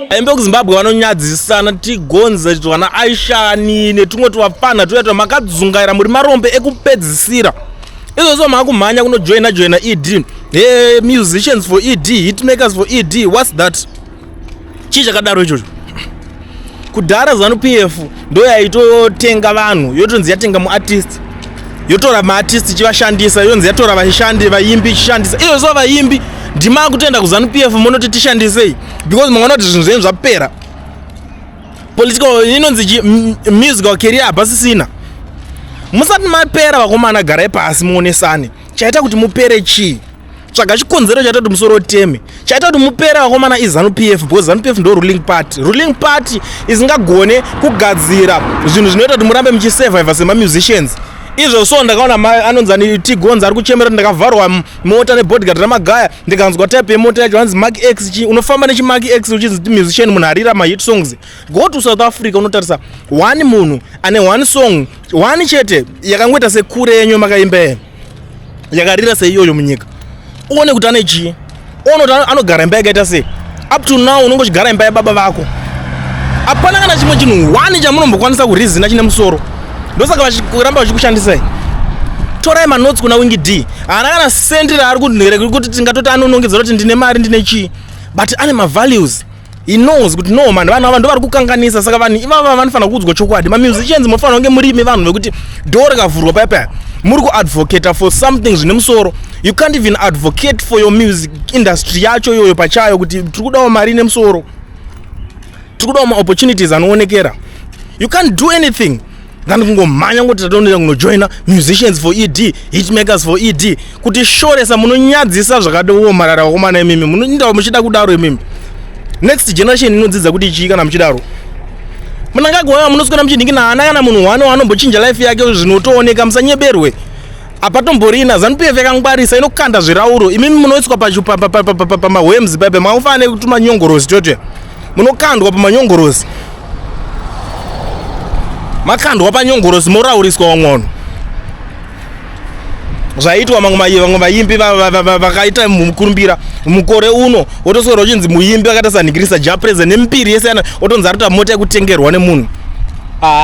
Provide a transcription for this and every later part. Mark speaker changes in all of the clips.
Speaker 1: Vaimbi kuZimbabwe vanonyadzisana tigonza vana aishani netumwe twapana tuya makadzungaira muri marombe ekupedzisira. Izvo makumhanya kunojoina ED. Hey, musicians for ED, hitmakers for ED. What's that? Chii chakadaro ichocho? Kudhara Zanupf ndo yaitotenga vanhu, yotonzi yatenga muartist. Yotora maartist chivashandisa, yonzi yatora vashandi vaimbi chishandisa. Izvo vaimbi ndima kutenda kuZanupf munoti tishandisei because mwana kuti zvinhu zvenyu zvapera. Political inonzi musical career hapasisina. Musati mapera vakomana garai pasi muonesane. Chaita kuti mupere chii? Tsvaga chikonzero chaita kuti musoro teme. Chaita kuti mupere vakomana iZanupf because Zanupf ndo ruling party. Ruling party isingagone kugadzira zvinhu zvinoita kuti murambe muchisurvive sema musicians. Izvo so ndakaona anonzani tigonza ari kuchemera ndakavharwa mota nebodyguard ramagaya ndikanzwa type yemota yacho hanzi Mark X unofamba nechimark X uchizi musician munhu arira ma hit songs. Go to South Africa unotarisa one munhu ane one song one chete yakangoita sekure yenyu makaimba yakarira seiyoyo munyika. Uone kuti ane chii? Anogara imba yakaita sei? Up to now unongochigara imba yababa vako. Hapana kana chimwe chinhu one chamunombokwanisa kurizina chine musoro. Ndosaka vachiramba vachikushandisai. Torai manotes kuna Wingi D. Haana kana sendira ari kunhere kuti tingatoti anonongedzera kuti ndine mari ndine chii. But ane ma-values. He knows kuti no man vanhu ava ndo vari kukanganisa saka vanhu ivava vanofanira kuudzwa chokwadi. Ma-musicians munofanira kunge murimi vanhu vekuti doo rikavhurwa paya muri kuadvocata for something zvine musoro. You can't even advocate for your music industry yacho yoyo pachayo kuti tiri kudawo mari nemusoro. Tiri kudawo ma-opportunities anoonekera. You can't do anything. Ngani kungomhanya ngoti tatoenda kunojoina musicians for ED, hitmakers for ED. Kuti shoresa munonyadzisa zvakadowo marara vakomana imimi. Munoindawo muchida kudaro imimi. Next generation inodzidza kuti chii kana muchidaro. Munangagona munoswera muchidingina hana kana munhu anombochinja life yake zvinotooneka musanyeberwe. Apatomborina Zanupf yakangwarisa inokanda zvirauro. Imimi munoiswa pamahwems pepe maufane kutuma nyongorosi chote. Munokandwa pamanyongorosi. Makandwa panyongorosi morauriswa wamwono. Zvaitwa vamwe vaimbi vakaita mukurumbira mukore uno wotoswera uchinzi muimbi akaita sanhikirisa japrese nemipiri yese yana otonzi ari kuita mota yekutengerwa nemunhu.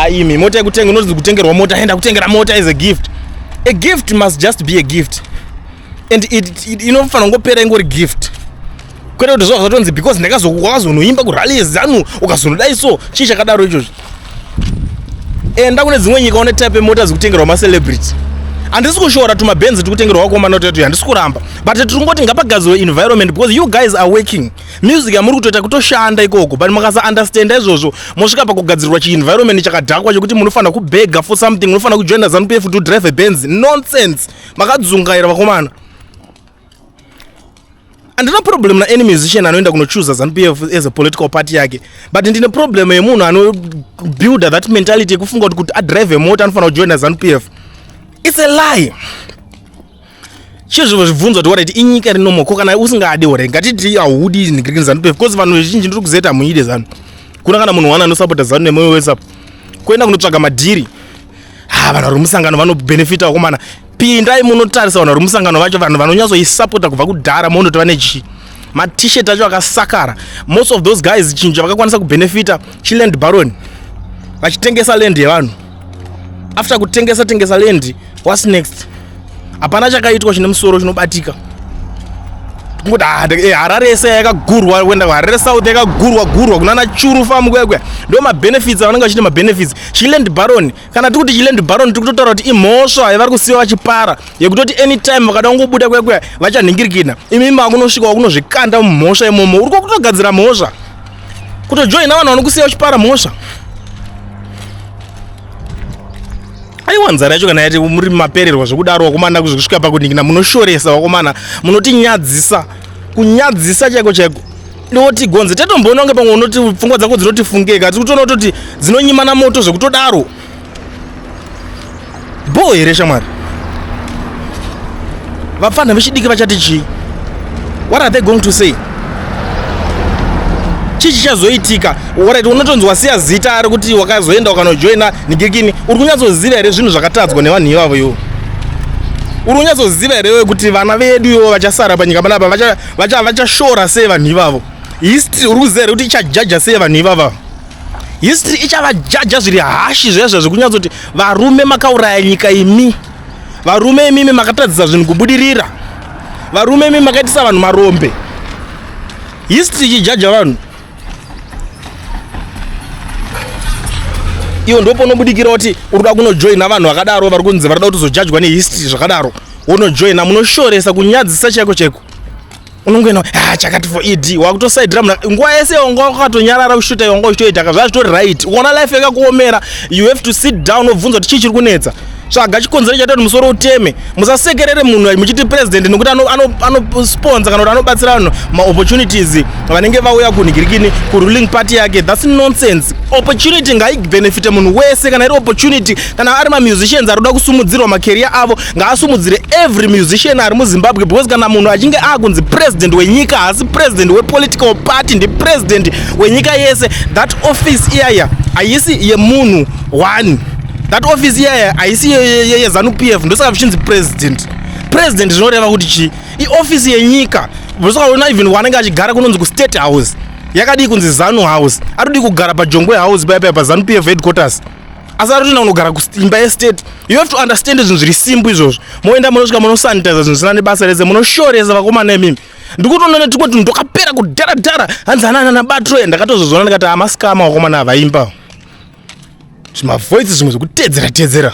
Speaker 1: Imi mota yekutenga unonzi kutengerwa mota enda kutengera mota is a gift. A gift must just be a gift. And it inofanira kungopera ingori gift. Kwete kuti zvatonzi because ndakazonoimba kurally zanu ukazonodai so chii chakadaro ichocho. Enda kune dzimwe nyika une type mota dzikutengerwa ma-celebrity. Handisi kushora tumabenzi tikutengerwa wakomana tetu handisi kuramba. But tiri kungoti ngapagadzirwe environment because you guys are working. Music yamuri kutoita kutoshanda ikoko. But makasa understand izvozvo mosvika pakugadzirwa chi-environment chakadhakwa chekuti munofanira kubega for something. Munofanira kujoina Zanupf to drive a Benz. Nonsense. Makadzungaira vakomana. Andina problem na any musician anoenda kunochoose Zanupf as a political party yake. But ndine problem yemunhu anobuild that mentality yekufunga kuti adrive a motor anofanira kujoina Zanupf. It's a lie. Chizvo zvibvunzo kuti waraiti inyika rinomoko kana usingade wore ngatiti haudi nigirikini Zanupf because vanhu vazhinji ndiri kuzeta muide zanu. Kuna kana munhu wana anosapota zanu nemoyo wese apo. Kuenda kunotsvaga madhiri. Vanhu vari musangano vanobenefita vakomana. Pindai munotarisa vanhu vari musangano vacho vanhu vanonyatsoisapota kubva kudhara munoti vane chii. Ma-t-shirt acho akasakara. Most of those guys chinja vakakwanisa kubenefita chiland baron. Vachitengesa land yevanhu. After kutengesa land, what's next? Hapana chakaitwa chine musoro chinobatika. Kuti Harare yese yakagurwa kuenda Harare South yakagurwa kunana Churu farm kwekwe. Ndo ma-benefits avanenge vachiti ma-benefits. Chiland baron, kana tikuti chiland baron tikutotaura kuti imhosva yavari kusiya vachipara yekutoti anytime vakada kungobuda kwekwe vachanhingirikina. Imimi akunosvika kunozvikanda mumhosva imomo. Uri kutogadzira mhosva. Kutojoina vanhu vanokusiya vachipara mhosva. Aiwa nzara yacho kana yati muri mapererwa zvokudaro wakomana kuzvisvika pakuningina munoshoresa wakomana munotinyadzisa kunyadzisa chaiko noti gonze tatomboona kunge pamwe unoti pfungwa dzako dzinotifungeka tikutoona kuti dzinonyimana moto zvekutodaro bo here shamwari vapfana vechidiki vachati chii? What are they going to say? chichazoitika. Alright, unotonzwa siya zita ari kuti wakazoenda ukanojoina nigirikini. Uri kunyatsoziva here zvinhu zvakatadzwa nevanhu ivavo ivo? Uri kunyatsoziva here kuti vana vedu ivo vachasara panyika panapa vachashora sei vanhu ivavo? History uri kuziva here kuti ichajaja sei vanhu ivavo? History ichavajaja zviri hashi zvezvo zvekunyatsoti varume makauraya nyika imi. Varume imimi makatadzisa zvinhu kubudirira. Varume imimi makaitisa vanhu marombe. History ichijaja vanhu. Iwo ndopo unobudikira kuti urikuda kunojoina vanhu vakadaro vari kunzi varida kutozojajwa nehistory zvakadaro. Unojoina munoshoresa kunyadzisa chaiko chaiko. Unongoena chakati for ed wakutosaidira munhu nguva yese wanga wakatonyarara kushuta wanga uchitoita zvazvitori right. Ukaona life yakakuomera, you have to sit down ubvunza kuti chii chiri kunetsa. Tsvaga chikonzero chaita kuti musoro uteme. Musasekerere munhu muchiti president nekuti anosponsor kana kuti anobatsira vanhu ma-opportunities vanenge vauya kunhigirikini kuruling party yake. That's nonsense. Opportunity ngaibenefite munhu wese. Kana iri opportunity kana ari ma-musicians ari kuda kusumudzirwa macareer avo ngaasumudzire every musician ari muZimbabwe, because kana munhu achinge akunzi president wenyika haasi president wepolitical party, ndi president wenyika yese. That office iyaya haisi yemunhu one. That office iyaya haisi yeZanupf, ndosaka vichinzi president. President zvinoreva kuti chii? Ioffice yenyika. Vosakaona even wanenge achigara kunonzi kuState House yakadii kunzi Zanu House. Arikudi kugara paJongwe House paya paZanupf headquarters. Asi arikutoenda kunogara kuimba yestate. You have to understand zvinhu zviri simple izvozvo. Moenda munosvika munosanitiza zvinhu zvisina nebasa rese, munoshoresa vakomana imimi. Ndikutoona kuti ndokapera kudhara hanzi hanana batro ndakatozozona ndikati amaskama vakomana vaimba. Zvimavoice zvimwe zvekutedzera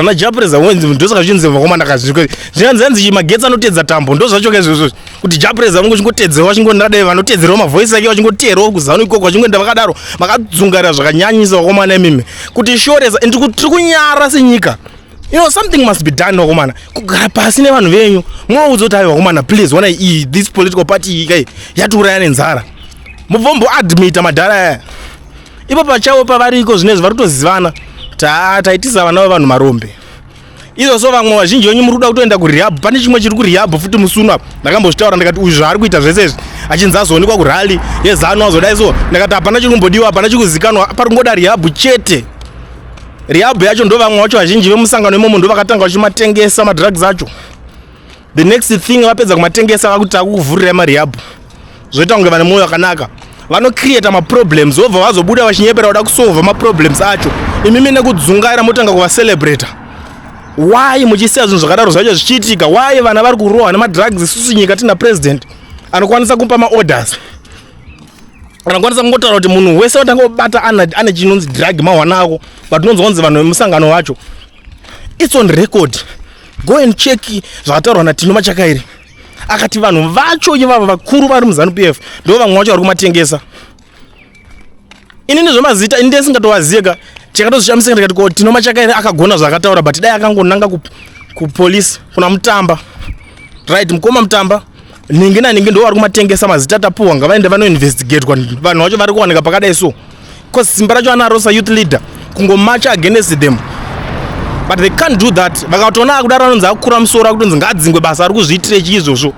Speaker 1: naJapreza wenzi ndosaka zvichinzi vakomana kazviko. Zvinanzi magetsi anotedza tambo ndozvacho izvozvo kuti Japreza unenge uchingotedzera wachingondadai vanotedzerawo mavoice ake wachingoteerawo kuzano ikoko wachingoenda vakadaro makadzungarira zvakanyanyisa vakomana imimi kuti shoresa. Tiri kunyara senyika. You know, something must be done vakomana. Kugara pasi nevanhu venyu mwoudza kuti vakomana please wana this political party kai yatiuraya nenzara. Mubvombo admita madhara aya. Ipo pachavo pavariko zvinezvi vari kutozivana taitisa vana vevanhu marombe. Izvozvo vamwe vazhinji venyu muri kuda kutoenda kurehab. Pane chimwe chiri kurehab futi musuna. Ndakambozvitaura ndikati uyu zvaari kuita zvese izvi achinzi azoonekwa kurali yeZanu azodai so. Ndakati hapana chiri kumbodiwa, hapana chiri kuzikanwa, pari kungoda rehab chete. Rehab yacho ndo vamwe vacho vazhinji vemusangano imomo ndo vakatanga vachimatengesa madrugs acho. The next thing vapedza kumatengesa vakuti takukuvhurira marehab. Zvoita kunge vane mwoyo wakanaka. Vanocreate ma-problems obva vazobuda vachinyepera kuda kusolva ma-problems acho. Imimi nekudzungaira motanga kuvacelebrata. Why muchisiya zvinhu zvakadaro zvacho zvichiitika? Why vana vari kurohwa nemadrugs? Isusu nyika tina president anokwanisa kupa maorders, anokwanisa kungotaura kuti munhu wese watanga kubata ane chinonzi drug mawana ako, but unonzwanzi vanhu vemusangano wacho. It's on record. Go and check zvakataurwa naTino Machakairi. Akati vanhu vacho ivavo vakuru vari muZanupf ndo vamwe vacho vari kumatengesa. Ini ndizvomazita ini ndesingatovaziva chakatozvishamisika ndikati ko Tino Machakairi akagona zvakataura but dai akangonanga kupolisi kuna Mutamba. Right, mukoma Mutamba ningi naningi ndo vari kumatengesa mazita tapuwa ngavaende vanoinvestigate kwa vanhu vacho vari kuwanika pakadai so. Because simba racho anaro youth leader kungomacha against them. But they can't do that. Vakatona kudaro anonzi akura musoro akutonzi ngadzingwe basa ari kuzviitire chiizvozvo.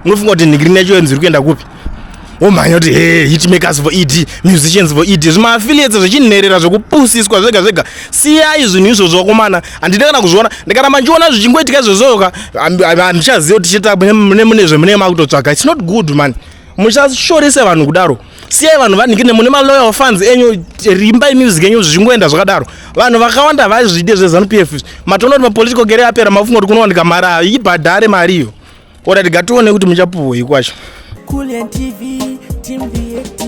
Speaker 1: Unofunga kuti nigiri necho yenzi iri kuenda kupi? Omanya kuti hitmakers for ED, musicians for ED, zvima-affiliates zvichinherera zvokupusiswa zvega zvega. Siyai zvinhu izvozvo vakomana. Handidi kana kuzviona. Ndikaramba ndichiona zvichingoitika izvozvoka handichaziva kuti chiita mune zvemune makutotsvaga. It's not good man. Muchashorese vanhu kudaro. Siyai vanhu vanhingine mune ma-loyal fans enyu, rimbai music enyu zvichingoenda zvakadaro. Vanhu vakawanda vazvide zveZanupf. Matoona kuti ma-political career apera mafunga kuti kunowanika mari ibhadhare mariyo. Ora tigatione kuti muchapuhwei kwacho.
Speaker 2: Kulien TV, Team VAT.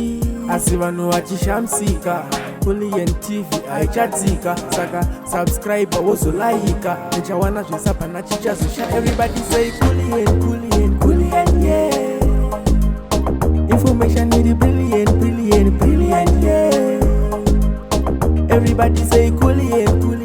Speaker 2: Asi vanhu vachishamsika. Kulien TV haichatsika. Saka subscribe wozolaika. Nichawana zvese pana chichazosha. Everybody say Kulien, yeah. Information is brilliant, yeah. Everybody say Kulien.